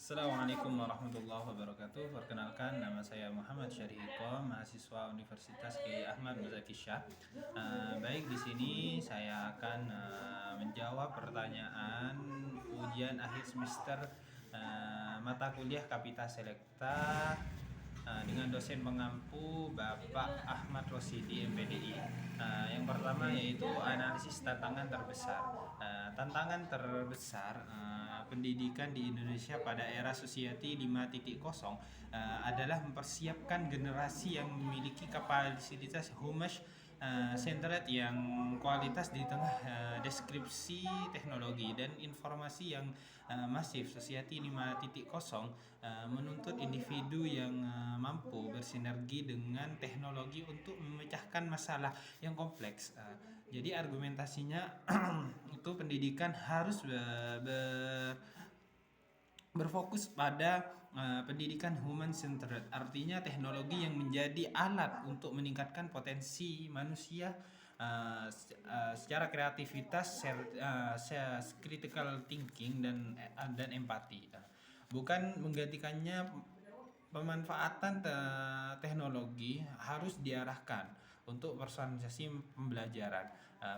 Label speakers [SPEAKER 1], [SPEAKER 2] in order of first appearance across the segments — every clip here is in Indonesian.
[SPEAKER 1] Assalamualaikum warahmatullahi wabarakatuh. Perkenalkan, nama saya Muhammad Syarihiko, mahasiswa Universitas Kiai Ahmad Muzaki Syah. Baik, di sini saya akan menjawab pertanyaan ujian akhir semester mata kuliah Kapita Selekta dengan dosen pengampu Bapak Ahmad Rosidi MPDI. Yang pertama yaitu analisis tantangan terbesar. Tantangan terbesar pendidikan di Indonesia pada era Society 5.0 adalah mempersiapkan generasi yang memiliki kapasitas humus centered yang kualitas di tengah deskripsi teknologi dan informasi yang masif. Society 5.0 menuntut individu yang mampu bersinergi dengan teknologi untuk memecahkan masalah yang kompleks. Jadi argumentasinya itu pendidikan harus berfokus pada pendidikan human centered, artinya teknologi yang menjadi alat untuk meningkatkan potensi manusia secara kreativitas, critical thinking dan empati. Bukan menggantikannya. Pemanfaatan teknologi harus diarahkan untuk personalisasi pembelajaran,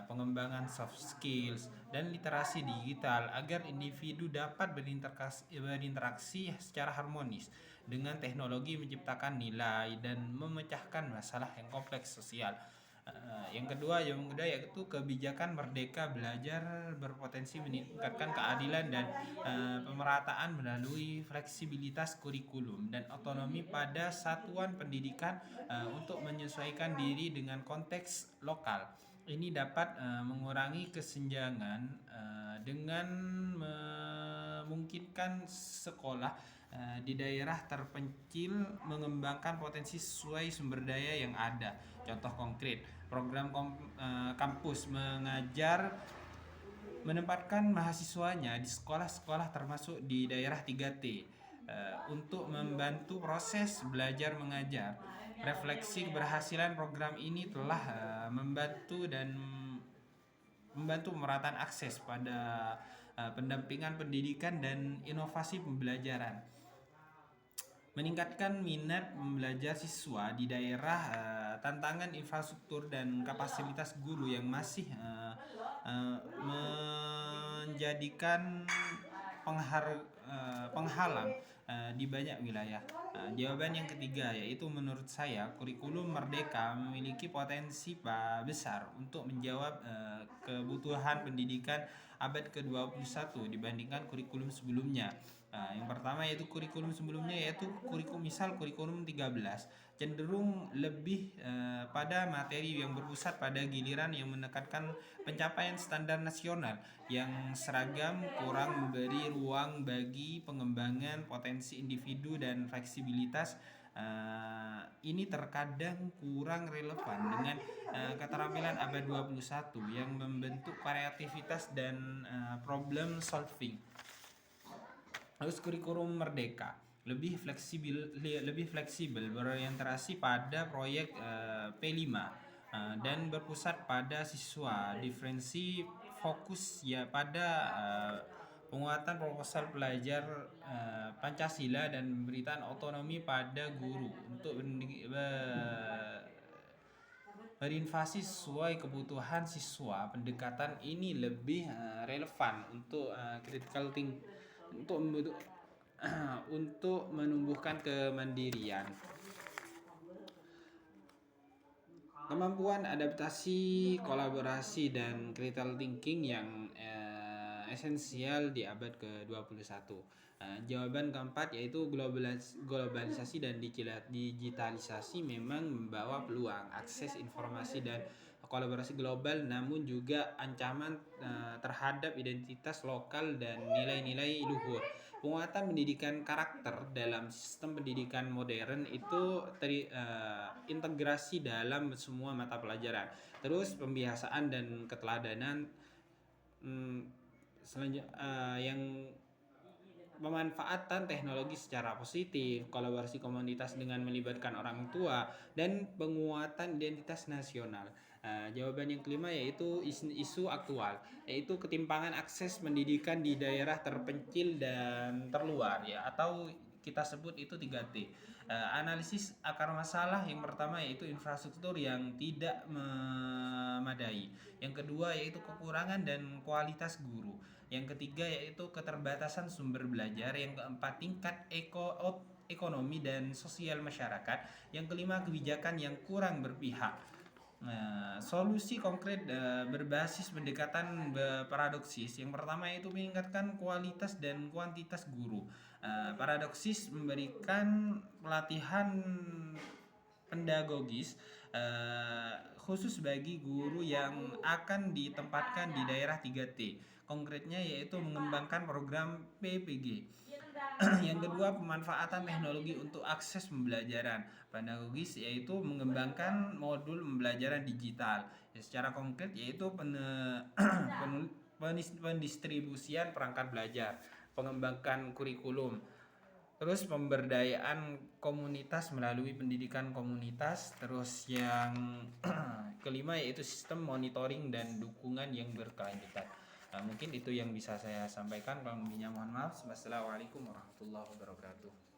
[SPEAKER 1] pengembangan soft skills, dan literasi digital agar individu dapat berinteraksi secara harmonis dengan teknologi, menciptakan nilai, dan memecahkan masalah yang kompleks sosial. Yang kedua yaitu kebijakan merdeka belajar berpotensi meningkatkan keadilan dan pemerataan melalui fleksibilitas kurikulum dan otonomi pada satuan pendidikan untuk menyesuaikan diri dengan konteks lokal. Ini dapat mengurangi kesenjangan dengan memungkinkan sekolah di daerah terpencil mengembangkan potensi sesuai sumber daya yang ada. Contoh konkret, program kampus mengajar menempatkan mahasiswanya di sekolah-sekolah termasuk di daerah 3T untuk membantu proses belajar mengajar. Refleksi keberhasilan program ini telah membantu pemerataan akses pada pendampingan pendidikan dan inovasi pembelajaran. Meningkatkan minat belajar siswa di daerah, tantangan infrastruktur dan kapasitas guru yang masih menjadikan penghalang di banyak wilayah. Jawaban yang ketiga yaitu menurut saya kurikulum merdeka memiliki potensi besar untuk menjawab kebutuhan pendidikan abad ke-21 dibandingkan kurikulum sebelumnya. Yang pertama yaitu kurikulum sebelumnya yaitu kurikulum 13 cenderung lebih pada materi yang berpusat pada giliran yang menekankan pencapaian standar nasional yang seragam, kurang memberi ruang bagi pengembangan potensi individu dan fleksibilitas. Ini terkadang kurang relevan dengan keterampilan abad 21 yang membentuk kreativitas dan problem solving. Terus kurikulum merdeka lebih fleksibel berorientasi pada proyek P5 dan berpusat pada siswa. Diferensi fokus pada penguatan proposal pelajar Pancasila dan pemberitaan otonomi pada guru untuk berinvasi sesuai kebutuhan siswa. Pendekatan ini lebih relevan untuk critical thinking untuk menumbuhkan kemandirian, kemampuan adaptasi, kolaborasi, dan critical thinking yang esensial di abad ke-21. Jawaban keempat yaitu globalisasi dan digitalisasi memang membawa peluang akses informasi dan kolaborasi global, namun juga ancaman terhadap identitas lokal dan nilai-nilai luhur. Penguatan pendidikan karakter dalam sistem pendidikan modern itu integrasi dalam semua mata pelajaran. Terus pembiasaan dan keteladanan yang pemanfaatan teknologi secara positif, kolaborasi komunitas dengan melibatkan orang tua, dan penguatan identitas nasional. Jawaban yang kelima yaitu isu aktual, yaitu ketimpangan akses pendidikan di daerah terpencil dan terluar ya, atau kita sebut itu 3T. Analisis akar masalah yang pertama yaitu infrastruktur yang tidak memadai. Yang kedua yaitu kekurangan dan kualitas guru. Yang ketiga yaitu keterbatasan sumber belajar. Yang keempat tingkat ekonomi dan sosial masyarakat. Yang kelima kebijakan yang kurang berpihak. Nah, solusi konkret berbasis pendekatan paradoksis. Yang pertama yaitu meningkatkan kualitas dan kuantitas guru. Paradoksis memberikan pelatihan pedagogis khusus bagi guru yang akan ditempatkan di daerah 3T. Konkretnya yaitu mengembangkan program PPG. Yang kedua, pemanfaatan teknologi untuk akses pembelajaran pedagogis, yaitu mengembangkan modul pembelajaran digital. Secara konkret yaitu pendistribusian perangkat belajar, pengembangan kurikulum, terus pemberdayaan komunitas melalui pendidikan komunitas. Terus yang kelima yaitu sistem monitoring dan dukungan yang berkelanjutan. Mungkin itu yang bisa saya sampaikan. Kalau lebihnya mohon maaf. Wassalamualaikum warahmatullahi wabarakatuh.